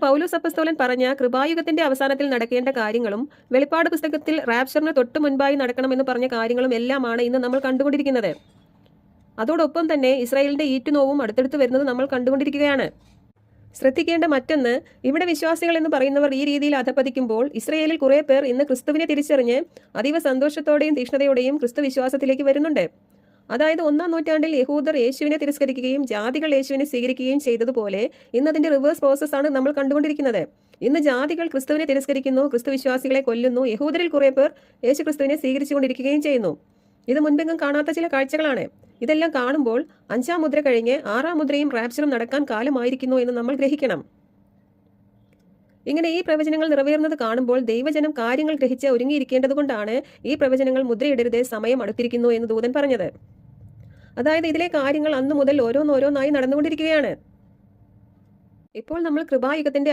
പൗലോസ് അപ്പസ്തോലൻ പറഞ്ഞ കൃപായുഗത്തിന്റെ അവസാനത്തിൽ നടക്കേണ്ട കാര്യങ്ങളും വെളിപ്പാട് പുസ്തകത്തിൽ റാപ്ചറിന് തൊട്ടു മുൻപായി നടക്കണമെന്ന് പറഞ്ഞ കാര്യങ്ങളും എല്ലാമാണ് ഇന്ന് നമ്മൾ കണ്ടുകൊണ്ടിരിക്കുന്നത്. അതോടൊപ്പം തന്നെ ഇസ്രായേലിന്റെ ഈറ്റുനോവും അടുത്തടുത്ത് വരുന്നത് നമ്മൾ കണ്ടുകൊണ്ടിരിക്കുകയാണ്. ശ്രദ്ധിക്കേണ്ട മറ്റൊന്ന്, ഇവിടെ വിശ്വാസികൾ എന്ന് പറയുന്നവർ ഈ രീതിയിൽ അധപ്പതിക്കുമ്പോൾ ഇസ്രായേലിൽ കുറേ പേർ ഇന്ന് ക്രിസ്തുവിനെ തിരിച്ചറിഞ്ഞ് അതീവ സന്തോഷത്തോടെയും തീക്ഷ്ണതയോടെയും ക്രിസ്തു വിശ്വാസത്തിലേക്ക് വരുന്നുണ്ട്. അതായത് 1-ാം നൂറ്റാണ്ടിൽ യഹൂദർ യേശുവിനെ തിരസ്കരിക്കുകയും ജാതികൾ യേശുവിനെ സ്വീകരിക്കുകയും ചെയ്തതുപോലെ ഇന്നതിന്റെ റിവേഴ്സ് പ്രോസസ്സാണ് നമ്മൾ കണ്ടുകൊണ്ടിരിക്കുന്നത്. ഇന്ന് ജാതികൾ ക്രിസ്തുവിനെ തിരസ്കരിക്കുന്നു, ക്രിസ്തു വിശ്വാസികളെ കൊല്ലുന്നു, യഹൂദരിൽ കുറേ പേർ യേശു ക്രിസ്തുവിനെ സ്വീകരിച്ചുകൊണ്ടിരിക്കുകയും ചെയ്യുന്നു. ഇത് മുൻപെങ്ങും കാണാത്ത ചില കാഴ്ചകളാണ്. ഇതെല്ലാം കാണുമ്പോൾ 5-ാം മുദ്ര കഴിഞ്ഞ് 6-ാം മുദ്രയും റാപ്ചറും നടക്കാൻ കാലമായിരിക്കുന്നു എന്ന് നമ്മൾ ഗ്രഹിക്കണം. ഇങ്ങനെ ഈ പ്രവചനങ്ങൾ നിറവേറുന്നത് കാണുമ്പോൾ ദൈവജനം കാര്യങ്ങൾ ഗ്രഹിച്ച് ഒരുങ്ങിയിരിക്കേണ്ടതുകൊണ്ടാണ് ഈ പ്രവചനങ്ങൾ മുദ്രയിടരുതേ, സമയം അടുത്തിരിക്കുന്നു എന്ന് ദൂതൻ പറഞ്ഞത്. അതായത് ഇതിലെ കാര്യങ്ങൾ അന്നു മുതൽ ഓരോന്നോരോന്നായി നടന്നുകൊണ്ടിരിക്കുകയാണ്. ഇപ്പോൾ നമ്മൾ കൃപായുഗത്തിന്റെ